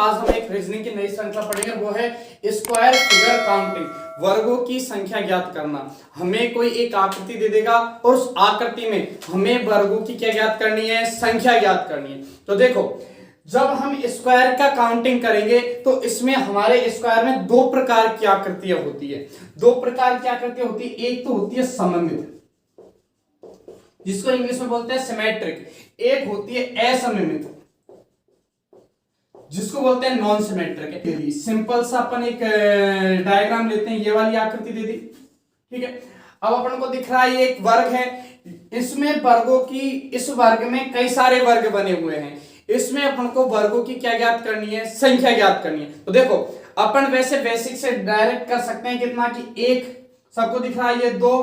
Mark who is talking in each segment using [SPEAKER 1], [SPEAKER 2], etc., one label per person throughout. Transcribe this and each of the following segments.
[SPEAKER 1] आज हम एक रीजनिंग की नई श्रृंखला पढ़ेंगे, वो है स्क्वायर फिगर काउंटिंग, वर्गों की संख्या ज्ञात करना। हमें कोई एक आकृति दे देगा और उस आकृति में हमें वर्गों की क्या ज्ञात करनी है, संख्या ज्ञात करनी है। तो देखो, जब हम स्क्वायर का काउंटिंग करेंगे तो इसमें हमारे स्क्वायर में दो प्रकार की आकृतियां होती है। दो प्रकार की आकृतियां होती है, एक तो होती है सममित, जिसको इंग्लिश में बोलते हैं सिमेट्रिक, एक होती है असममित, जिसको बोलते हैं नॉन सिमेट्रिक। सिंपल सा अपन एक डायग्राम लेते हैं, ये वाली आकृति दे दी, ठीक है। अब अपन को दिख रहा है ये एक वर्ग है, इसमें वर्गों की, इस वर्ग में कई सारे वर्ग बने हुए हैं, इसमें अपन को वर्गों की क्या ज्ञात करनी है, संख्या ज्ञात करनी है। तो देखो, अपन वैसे बेसिक से डायरेक्ट कर सकते हैं कितना कि एक, सबको दिख रहा है ये दो,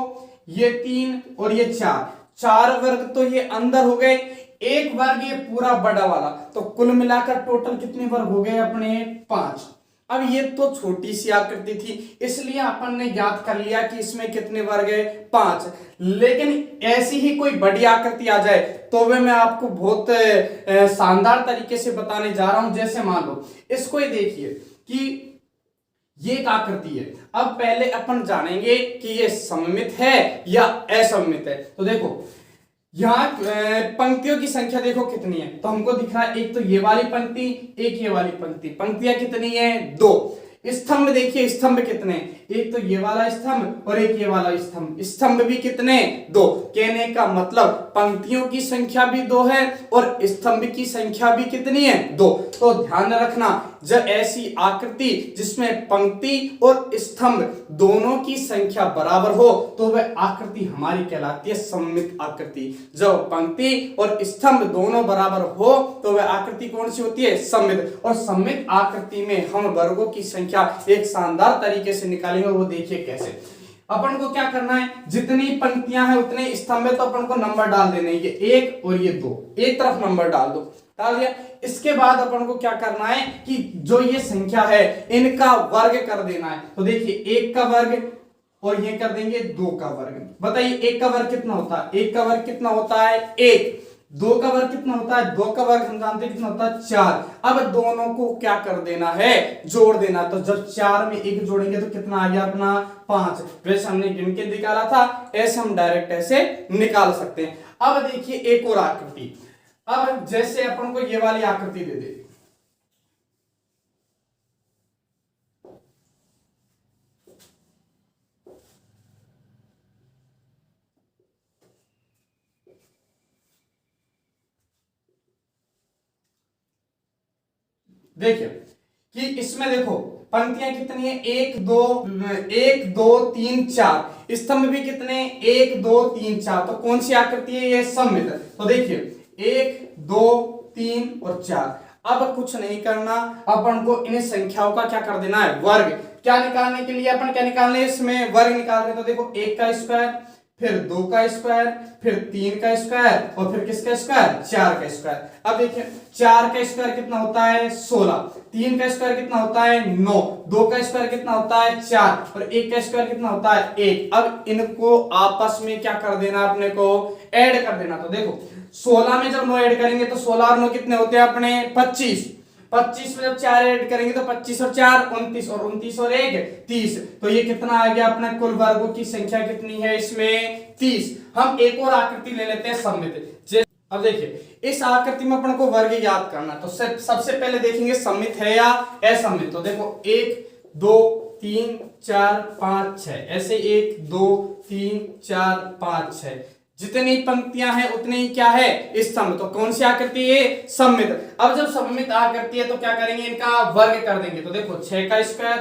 [SPEAKER 1] ये तीन और ये चार, चार वर्ग तो ये अंदर हो गए, एक वर्ग ये पूरा बड़ा वाला, तो कुल मिलाकर टोटल कितने वर्ग हो गए अपने, 5। अब ये तो छोटी सी आकृति थी, इसलिए अपन ने ज्ञात कर लिया कि इसमें कितने वर्ग है, 5। लेकिन ऐसी ही कोई बड़ी आकृति आ जाए तो वे मैं आपको बहुत शानदार तरीके से बताने जा रहा हूं। जैसे मान लो इसको, ये देखिए कि ये एक आकृति है। अब पहले अपन जानेंगे कि ये सममित है या असममित है। तो देखो, यहाँ पंक्तियों की संख्या देखो कितनी है, तो हमको दिख रहा है एक तो ये वाली पंक्ति, एक ये वाली पंक्ति, पंक्तियां कितनी है, 2। स्तंभ देखिए, स्तंभ कितने, एक तो ये वाला स्तंभ और एक ये वाला स्तंभ, स्तंभ भी कितने, 2। कहने का मतलब पंक्तियों की संख्या भी 2 है और स्तंभ की संख्या भी कितनी है, 2। तो ध्यान रखना, जब ऐसी आकृति जिसमें पंक्ति और स्तंभ दोनों की संख्या बराबर हो तो वह आकृति हमारी कहलाती है सममित आकृति। जब पंक्ति और स्तंभ दोनों बराबर हो तो वह आकृति कौन सी होती है, सममित। और सममित आकृति में हम वर्गों की संख्या एक शानदार तरीके से निकालेंगे, वो देखिए कैसे। अपन को क्या करना है, जितनी पंक्तियां हैं उतने स्तंभ है, तो अपन को नंबर डाल देने, ये 1 और ये 2, एक तरफ नंबर डाल दो, डाल दिया। इसके बाद अपन को क्या करना है कि जो ये संख्या है इनका वर्ग कर देना है। तो देखिए, 1 का वर्ग और ये कर देंगे 2 का वर्ग। बताइए 1 का वर्ग कितना होता है, 1 का वर्ग कितना होता है, 1। 2 का वर्ग कितना होता है, 2 का वर्ग हम जानते हैं कितना होता है, 4। अब दोनों को क्या कर देना है, जोड़ देना। तो जब 4 में 1 जोड़ेंगे तो कितना आ गया अपना, 5। वैसे हमने गिन के निकाला था, ऐसे हम डायरेक्ट ऐसे निकाल सकते हैं। अब देखिए एक और आकृति, अब जैसे अपन को ये वाली आकृति दे दे, देखिए कि इसमें देखो पंक्तियां कितनी है, 1 2 3 4, स्तंभ भी कितने, 1 2 3 4। तो कौन सी आकृति है, ये सममित। तो देखिए 1 2 3 और 4। अब कुछ नहीं करना, अपन को इन संख्याओं का क्या कर देना है, वर्ग। क्या निकालने के लिए अपन क्या निकालने, इसमें वर्ग निकाल रहे। तो देखो 1 का स्क्वायर, फिर 2 का स्क्वायर, फिर 3 का स्क्वायर और फिर किसका स्क्वायर, 4 का स्क्वायर। अब देखिए 4 का स्क्वायर कितना होता है, 16। 3 का स्क्वायर कितना होता है, 9। 2 का स्क्वायर कितना होता है, 4 और 1 का स्क्वायर कितना होता है, 1। अब इनको आपस में क्या कर देना, अपने को ऐड कर देना। तो देखो 16 में जब 9 ऐड करेंगे तो 16 और 9 कितने होते हैं अपने, 25। 25 में जब 4 ऐड करेंगे तो 25 और 4 29 और 29 और 1 30। तो ये कितना आ गया अपना, कुल वर्गों की संख्या कितनी है इसमें, 30। हम एक और आकृति ले लेते हैं सममित। अब देखिए इस आकृति में अपन को वर्ग याद करना, तो सबसे पहले देखेंगे सममित है या असममित। तो देखो 1 2 3 4 5 6, ऐसे 1 2 3 4 5 6, जितनी पंक्तियां हैं उतने ही क्या है, स्तंभ। तो कौन सी आकृति है, सममित। अब जब सममित आकृति है तो क्या करेंगे, इनका वर्ग कर देंगे। तो देखो 6 का स्क्वायर,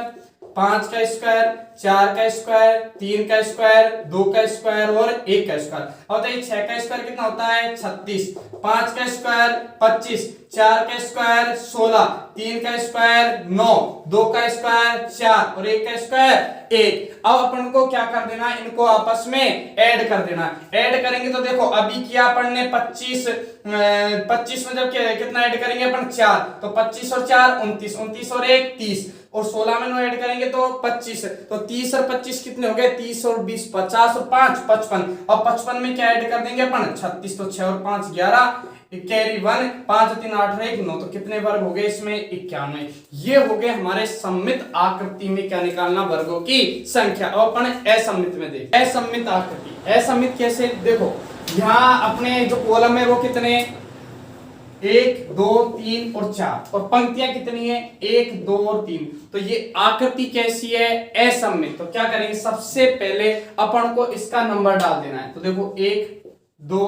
[SPEAKER 1] 5 का स्क्वायर, 4 का स्क्वायर, 3 का स्क्वायर, 2 का स्क्वायर और 1 का स्क्वायर। और बताइए 6 का स्क्वायर कितना होता है, 36। 5 का स्क्वायर 25, 4 का स्क्वायर 16, 3 का स्क्वायर 9, 2 का स्क्वायर 4 और 1 का स्क्वायर 1। अब अपन को क्या कर देना, इनको आपस में ऐड कर देना। ऐड करेंगे तो देखो अभी किया अपन ने 25 में जब कितना ऐड करेंगे अपन, 4। तो 25 और 4 29, 29 और 1 30 और 16 में 9 ऐड करेंगे तो 25। तो 30 और 25 कितने हो गए, 30 और 20 50 और 5 55। और 55 में क्या ऐड कर देंगे अपन, 36। तो 6 और 5 11, कैरी 1, 5 3 8 1 9, तो कितने वर्ग हो गए इसमें 91। ये हो गए हमारे सममित आकृति में क्या निकालना, वर्गों की संख्या। अब अपन असममित में देख, असममित आकृति, असममित कैसे, देखो यहाँ अपने जो कॉलम है वो कितने, 1 2 3 और 4, और पंक्तियां कितनी है, 1 2 और 3। तो ये आकृति कैसी है, असममित। तो क्या करेंगे, सबसे पहले अपन को इसका नंबर डाल देना है। तो देखो 1 2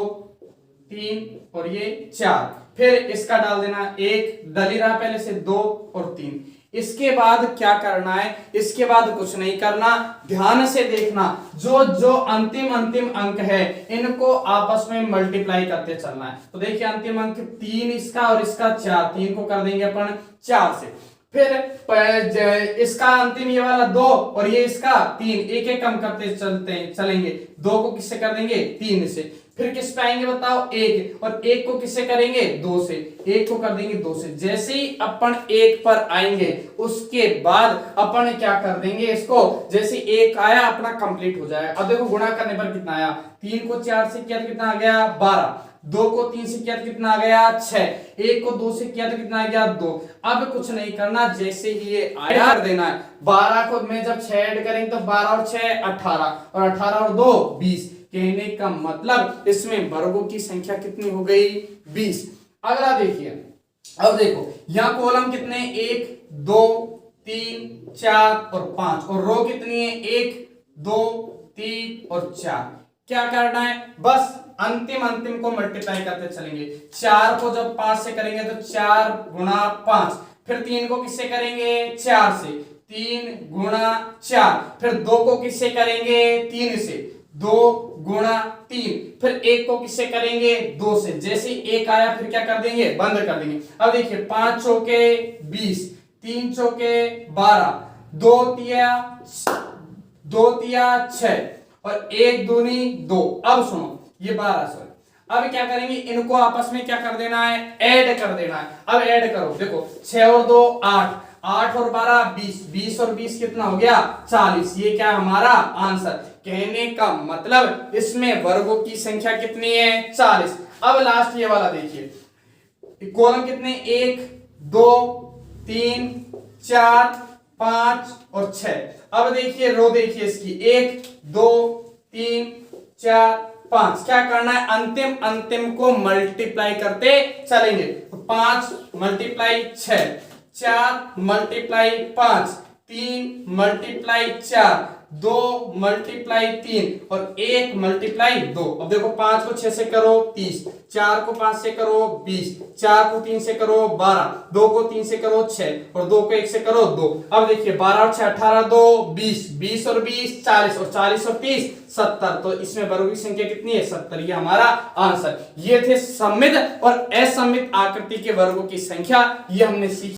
[SPEAKER 1] 3 और ये 4, फिर इसका डाल देना 1, डली रहा पहले से 2 और 3। इसके बाद क्या करना है, इसके बाद कुछ नहीं करना, ध्यान से देखना, जो जो अंतिम अंक है इनको आपस में मल्टीप्लाई करते चलना है। तो देखिए अंतिम अंक 3 इसका और इसका 4, 3 को कर देंगे अपन 4 से, फिर इसका अंतिम ये वाला 2 और ये इसका 3, एक एक कम करते चलेंगे। 2 को किससे कर देंगे, 3 से, फिर किस पे आएंगे बताओ, 1, और 1 को किससे करेंगे, 2 से, 1 को कर देंगे 2 से। जैसे ही अपन 1 पर आएंगे उसके बाद अपन क्या कर देंगे इसको, जैसे 1 आया अपना कंप्लीट हो जाएगा। अब देखो गुणा करने पर कितना आया, 3 को 4 से किया तो कितना आ गया 12, 2 को 3 से किया तो कितना आ गया 6, 1 को 2 से किया तो कितना आ गया 2। अब कुछ नहीं करना, जैसे ही ये आया कर देना है। 12 को में जब 6 ऐड करेंगे तो 12 और 6 18, और 18 और 2 20। कहने का मतलब इसमें वर्गों की संख्या कितनी हो गई, 20। अगला देखिए, अब देखो यहां कॉलम कितने, 1 2 3 4 और 5, और रो कितनी है, 1 2 3 और 4। क्या करना है, बस अंतिम को मल्टीप्लाई करते चलेंगे। 4 को जब 5 से करेंगे तो 4 गुणा 5, फिर 3 को किससे करेंगे, 4 से, 3 गुणा 4, फिर 2 को किससे करेंगे, 3 से, 2 गुणा 3, फिर 1 को किससे करेंगे, 2 से। जैसे 1 आया फिर क्या कर देंगे, बंद कर देंगे। अब देखिए 5 चौके 20, 3 चौके 12, 2 तिया 6 और 1 दूनी 2। अब सुनो ये 12 सॉरी, अब क्या करेंगे, इनको आपस में क्या कर देना है, ऐड कर देना है। अब ऐड करो, देखो 6 और 2 8, 8 और 12 20, 20 और 20 कितना हो गया 40। ये क्या हमारा आंसर। कहने का मतलब इसमें वर्गों की संख्या कितनी है, 40। अब लास्ट ये वाला देखिए, कॉलम कितने, 1 2 3 4 5 और 6। अब देखिए रो देखिए इसकी, 1 2 3 4 5। क्या करना है, अंतिम को मल्टीप्लाई करते चलेंगे। तो 5 मल्टीप्लाई 6, 4 मल्टीप्लाई 5, 3 मल्टीप्लाई 4, 2 मल्टीप्लाई 3 और 1 मल्टीप्लाई 2। अब देखो 5 को 6 से करो 30, 4 को 5 से करो 20, 4 को 3 से करो 12, 2 को 3 से करो 6 और 2 को 1 से करो 2। अब देखिए 12 और 6 18, 2 20, 20 और 20 40, और 40 और 30 70। तो इसमें वर्गों की संख्या कितनी है, 70। ये हमारा आंसर। ये थे सममित और असममित आकृति के वर्गों की संख्या, ये हमने सीखी।